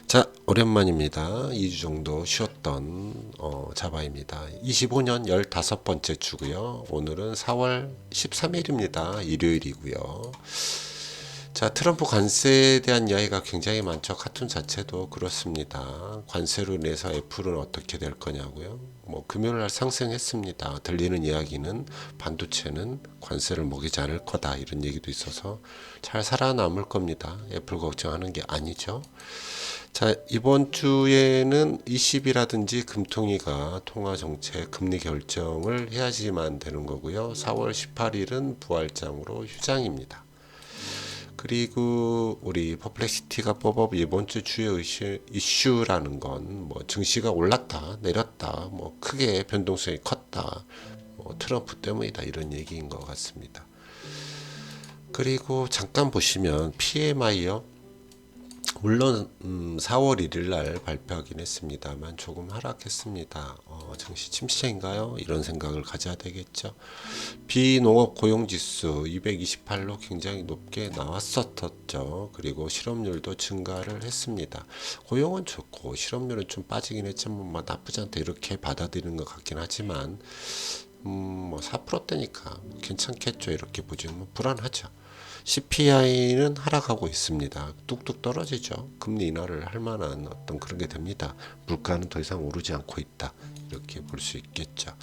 자, 오랜만입니다. 2주 정도 쉬었던 자바입니다. 25년 15번째 주고요. 오늘은 4월 13일입니다. 일요일이고요. 자, 트럼프 관세에 대한 이야기가 굉장히 많죠. 카툰 자체도 그렇습니다. 관세로 인해서 애플은 어떻게 될 거냐고요. 뭐 금요일 날 상승했습니다. 들리는 이야기는 반도체는 관세를 먹이지 않을 거다 이런 얘기도 있어서 잘 살아남을 겁니다. 애플 걱정하는 게 아니죠. 자, 이번 주에는 ECB라든지 금통위가 통화정책 금리 결정을 해야지만 되는 거고요. 4월 18일은 부활장으로 휴장입니다. 그리고 우리 퍼플렉시티가 뽑업 이번 주 주요 이슈라는 건 뭐 증시가 올랐다 내렸다 뭐 크게 변동성이 컸다 뭐 트럼프 때문이다 이런 얘기인 것 같습니다. 그리고 잠깐 보시면 PMI요. 물론 4월 1일 날 발표하긴 했습니다만 조금 하락했습니다. 증시 침체인가요? 이런 생각을 가져야 되겠죠. 비농업 고용지수 228로 굉장히 높게 나왔었죠. 그리고 실업률도 증가를 했습니다. 고용은 좋고 실업률은 좀 빠지긴 했지만 뭐 나쁘지 않다 이렇게 받아들이는 것 같긴 하지만 뭐 4%대니까 괜찮겠죠. 이렇게 보지만 불안하죠. CPI는 하락하고 있습니다. 뚝뚝 떨어지죠. 금리 인하를 할 만한 어떤 그런 게 됩니다. 물가는 더 이상 오르지 않고 있다. 이렇게 볼 수 있겠죠.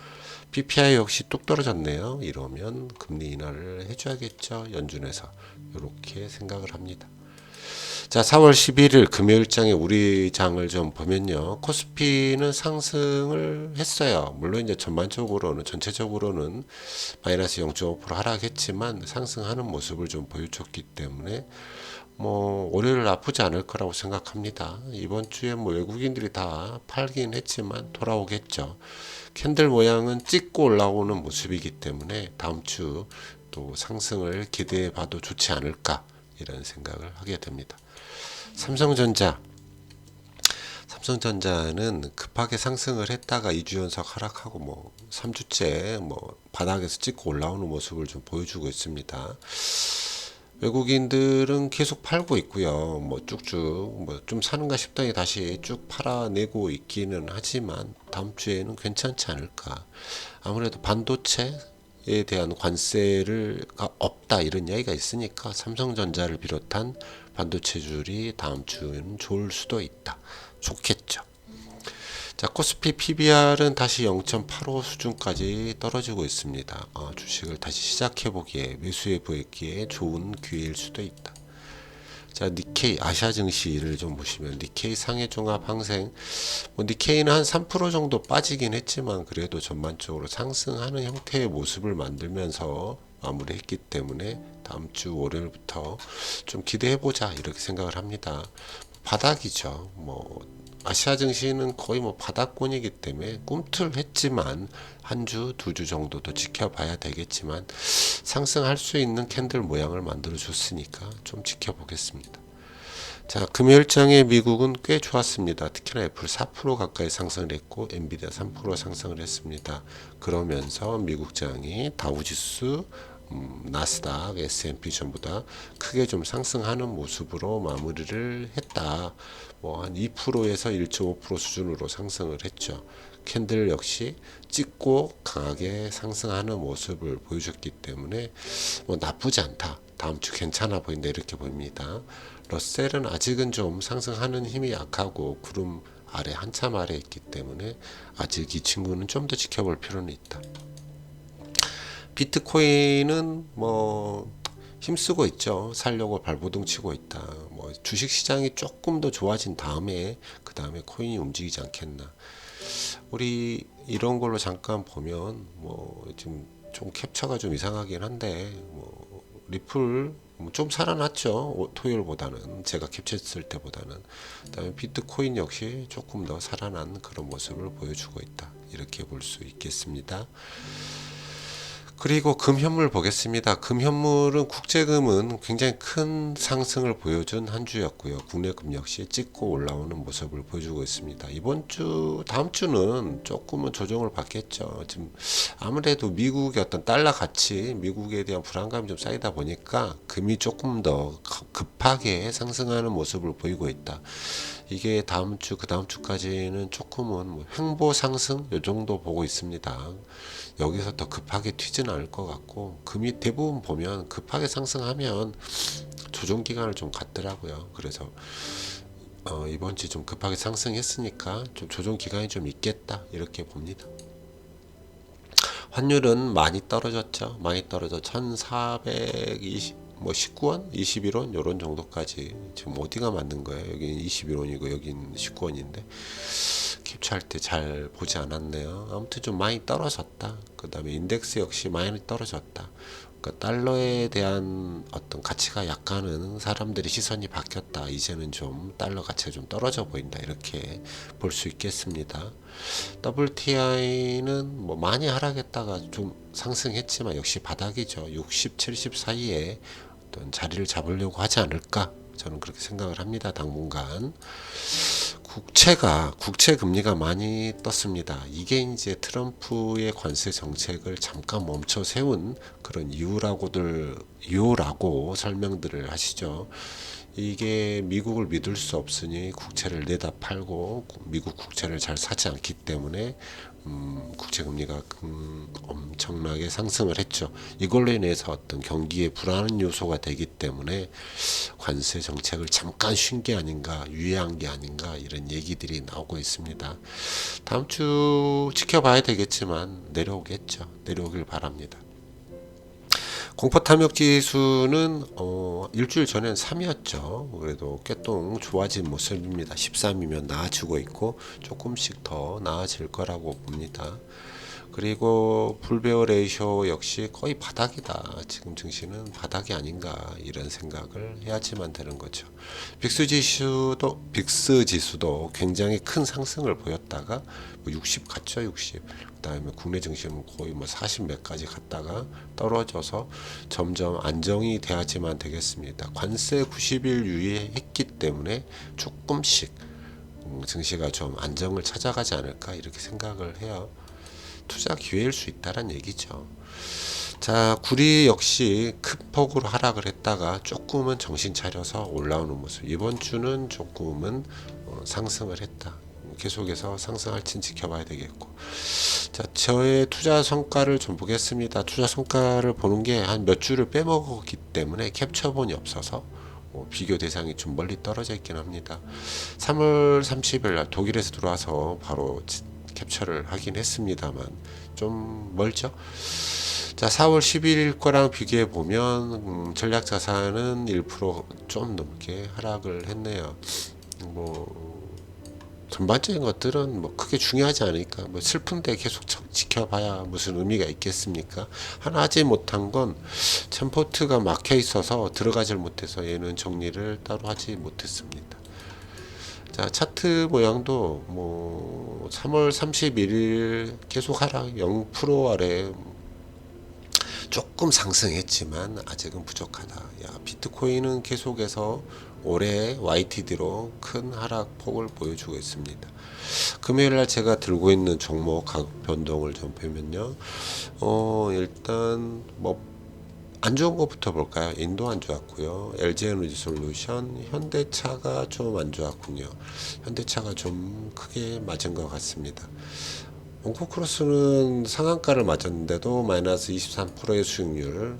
PPI 역시 뚝 떨어졌네요. 이러면 금리 인하를 해줘야겠죠. 연준에서. 이렇게 생각을 합니다. 자, 4월 11일 금요일장에 우리 장을 좀 보면요. 코스피는 상승을 했어요. 물론 이제 전체적으로는 마이너스 0.5% 하락했지만 상승하는 모습을 좀 보여줬기 때문에 뭐 월요일 나쁘지 않을 거라고 생각합니다. 이번 주에 뭐 외국인들이 다 팔긴 했지만 돌아오겠죠. 캔들 모양은 찍고 올라오는 모습이기 때문에 다음 주 또 상승을 기대해 봐도 좋지 않을까 이런 생각을 하게 됩니다. 삼성전자는 급하게 상승을 했다가 2주 연속 하락하고 뭐 3주째 뭐 바닥에서 찍고 올라오는 모습을 좀 보여주고 있습니다. 외국인들은 계속 팔고 있고요. 뭐 쭉쭉 뭐 좀 사는가 싶더니 다시 쭉 팔아내고 있기는 하지만 다음 주에는 괜찮지 않을까. 아무래도 반도체에 대한 관세가 없다 이런 이야기가 있으니까 삼성전자를 비롯한 반도체줄이 다음 주는 좋을 수도 있다. 좋겠죠. 자, 코스피 PBR은 다시 0.85 수준까지 떨어지고 있습니다. 주식을 다시 시작해 보기에 매수해 보기에 좋은 기회일 수도 있다. 자, 니케이 아시아 증시를 좀 보시면 니케이 상해 종합 항생 뭐 니케이는 한 3% 정도 빠지긴 했지만 그래도 전반적으로 상승하는 형태의 모습을 만들면서 마무리했기 때문에 다음 주 월요일부터 좀 기대해 보자 이렇게 생각을 합니다. 바닥이죠. 뭐 아시아 증시는 거의 뭐 바닥권이기 때문에 꿈틀했지만 한 주, 두 주 정도 더 지켜봐야 되겠지만 상승할 수 있는 캔들 모양을 만들어 줬으니까 좀 지켜보겠습니다. 자, 금요일장에 미국은 꽤 좋았습니다. 특히나 애플 4% 가까이 상승을 했고 엔비디아 3% 상승을 했습니다. 그러면서 미국장이 다우지수 나스닥, S&P 전부 다 크게 좀 상승하는 모습으로 마무리를 했다. 뭐 한 2%에서 1.5% 수준으로 상승을 했죠. 캔들 역시 찍고 강하게 상승하는 모습을 보여줬기 때문에 뭐 나쁘지 않다. 다음 주 괜찮아 보인다 이렇게 보입니다. 러셀은 아직은 좀 상승하는 힘이 약하고 구름 아래 한참 아래 있기 때문에 아직 이 친구는 좀 더 지켜볼 필요는 있다. 비트코인은 뭐 힘쓰고 있죠. 살려고 발버둥 치고 있다. 뭐 주식 시장이 조금 더 좋아진 다음에 그 다음에 코인이 움직이지 않겠나. 우리 이런 걸로 잠깐 보면 뭐 지금 좀 캡처가 좀 이상하긴 한데 뭐 리플 좀 살아났죠. 토요일보다는 제가 캡처했을 때보다는. 그다음에 비트코인 역시 조금 더 살아난 그런 모습을 보여주고 있다. 이렇게 볼 수 있겠습니다. 그리고 금현물 보겠습니다. 금현물은 국제금은 굉장히 큰 상승을 보여준 한 주였고요. 국내금 역시 찍고 올라오는 모습을 보여주고 있습니다. 이번 주, 다음 주는 조금은 조정을 받겠죠. 지금 아무래도 미국의 어떤 달러 가치, 미국에 대한 불안감이 좀 쌓이다 보니까 금이 조금 더 급하게 상승하는 모습을 보이고 있다. 이게 다음 주, 그 다음 주까지는 조금은 뭐 횡보 상승 요 정도 보고 있습니다. 여기서 더 급하게 튀지는 않을 것 같고, 금이 대부분 보면 급하게 상승하면 조정 기간을 좀 갖더라고요. 그래서 이번 주 좀 급하게 상승했으니까 좀 조정 기간이 좀 있겠다 이렇게 봅니다. 환율은 많이 떨어졌죠. 많이 떨어져 1420 뭐 19원, 21원 요런 정도까지. 지금 어디가 맞는 거예요? 여기는 21원이고 여긴 19원인데 캡처할 때 잘 보지 않았네요. 아무튼 좀 많이 떨어졌다. 그 다음에 인덱스 역시 많이 떨어졌다. 그러니까 달러에 대한 어떤 가치가 약간은 사람들이 시선이 바뀌었다. 이제는 좀 달러 가치가 좀 떨어져 보인다. 이렇게 볼 수 있겠습니다. WTI는 뭐 많이 하락했다가 좀 상승했지만 역시 바닥이죠. 60, 70 사이에 어떤 자리를 잡으려고 하지 않을까? 저는 그렇게 생각을 합니다. 당분간. 국채 금리가 많이 떴습니다. 이게 이제 트럼프의 관세 정책을 잠깐 멈춰 세운 그런 이유라고 설명들을 하시죠. 이게 미국을 믿을 수 없으니 국채를 내다 팔고 미국 국채를 잘 사지 않기 때문에 국채 금리가 엄청나게 상승을 했죠. 이걸로 인해서 어떤 경기에 불안한 요소가 되기 때문에 관세 정책을 잠깐 쉰 게 아닌가, 유예한 게 아닌가 이런 얘기들이 나오고 있습니다. 다음 주 지켜봐야 되겠지만 내려오겠죠. 내려오길 바랍니다. 공포 탐욕 지수는 일주일 전엔 3이었죠. 그래도 꽤똥 좋아진 모습입니다. 13이면 나아지고 있고 조금씩 더 나아질 거라고 봅니다. 그리고 불배어 레이쇼 역시 거의 바닥이다. 지금 증시는 바닥이 아닌가 이런 생각을 해야지만 되는 거죠. 빅스 지수도 굉장히 큰 상승을 보였다가 60 갔죠. 60. 그다음에 국내 증시는 거의 40 몇까지 갔다가 떨어져서 점점 안정이 돼야지만 되겠습니다. 관세 90일 유예했기 때문에 조금씩 증시가 좀 안정을 찾아가지 않을까 이렇게 생각을 해요. 투자 기회일 수 있다는 얘기죠. 자, 구리 역시 큰 폭으로 하락을 했다가 조금은 정신 차려서 올라오는 모습. 이번 주는 조금은 상승을 했다. 계속해서 상승할지는 지켜봐야 되겠고. 자, 저의 투자 성과를 좀 보겠습니다. 투자 성과를 보는 게 한 몇 주를 빼먹었기 때문에 캡처본이 없어서 비교 대상이 좀 멀리 떨어져 있긴 합니다. 3월 30일 날 독일에서 들어와서 바로 캡처를 하긴 했습니다만 좀 멀죠. 자, 4월 11일 거랑 비교해 보면 전략 자산은 1%좀 넘게 하락을 했네요. 전반적인 것들은 크게 중요하지 않으니까 슬픈데 계속 지켜봐야 무슨 의미가 있겠습니까? 하나 하지 못한 건 챔포트가 막혀 있어서 들어가질 못해서 얘는 정리를 따로 하지 못했습니다. 자, 차트 모양도 3월 31일 계속 하락 0% 아래 조금 상승했지만 아직은 부족하다. 비트코인은 계속해서 올해 YTD로 큰 하락폭을 보여주고 있습니다. 금요일날 제가 들고 있는 종목 가격 변동을 좀 보면요. 일단 안 좋은 것부터 볼까요? 인도 안 좋았고요. LG에너지솔루션, 현대차가 좀 안 좋았군요. 현대차가 좀 크게 맞은 것 같습니다. 옹코크로스는 상한가를 맞았는데도 마이너스 23%의 수익률을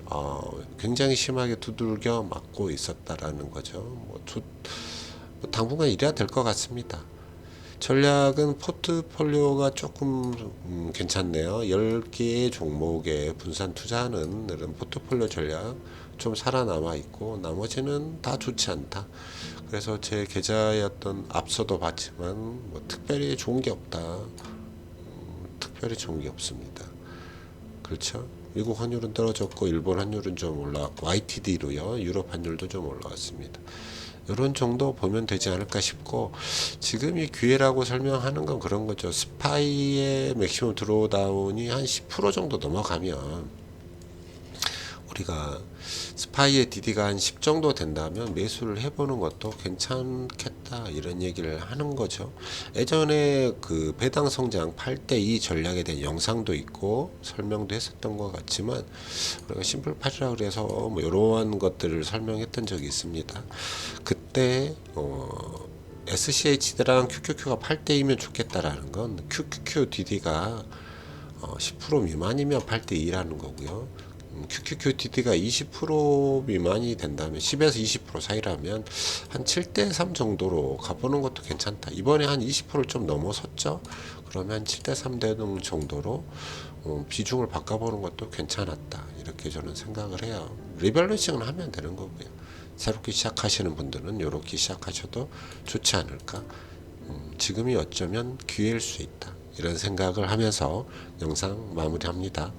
굉장히 심하게 두들겨 맞고 있었다라는 거죠. 당분간 이래야 될 것 같습니다. 전략은 포트폴리오가 조금 괜찮네요. 10개의 종목에 분산 투자하는 이런 포트폴리오 전략 좀 살아남아 있고 나머지는 다 좋지 않다. 그래서 제 계좌의 어떤 앞서도 봤지만 특별히 좋은 게 없다. 특별히 좋은 게 없습니다. 그렇죠? 미국 환율은 떨어졌고 일본 환율은 좀 올라왔고 YTD로요. 유럽 환율도 좀 올라왔습니다. 이런 정도 보면 되지 않을까 싶고 지금이 기회라고 설명하는 건 그런 거죠. 스파이의 맥시멈 드로우다운이 한 10% 정도 넘어가면 우리가 스파이의 DD가 한 10 정도 된다면 매수를 해보는 것도 괜찮겠다 이런 얘기를 하는 거죠. 예전에 그 배당 성장 8대2 전략에 대한 영상도 있고 설명도 했었던 것 같지만 우리가 심플8이라 그래서 이러한 것들을 설명했던 적이 있습니다. 그때 SCHD랑 QQQ가 8대2면 좋겠다라는 건 QQQDD가 10% 미만이면 8대2라는 거고요. QQQDD가 20% 미만이 된다면 10에서 20% 사이라면 한 7대3 정도로 가보는 것도 괜찮다. 이번에 한 20%를 좀 넘어섰죠. 그러면 7대3 되는 정도로 비중을 바꿔보는 것도 괜찮았다. 이렇게 저는 생각을 해요. 리밸런싱은 하면 되는 거고요. 새롭게 시작하시는 분들은 이렇게 시작하셔도 좋지 않을까. 지금이 어쩌면 기회일 수 있다. 이런 생각을 하면서 영상 마무리합니다.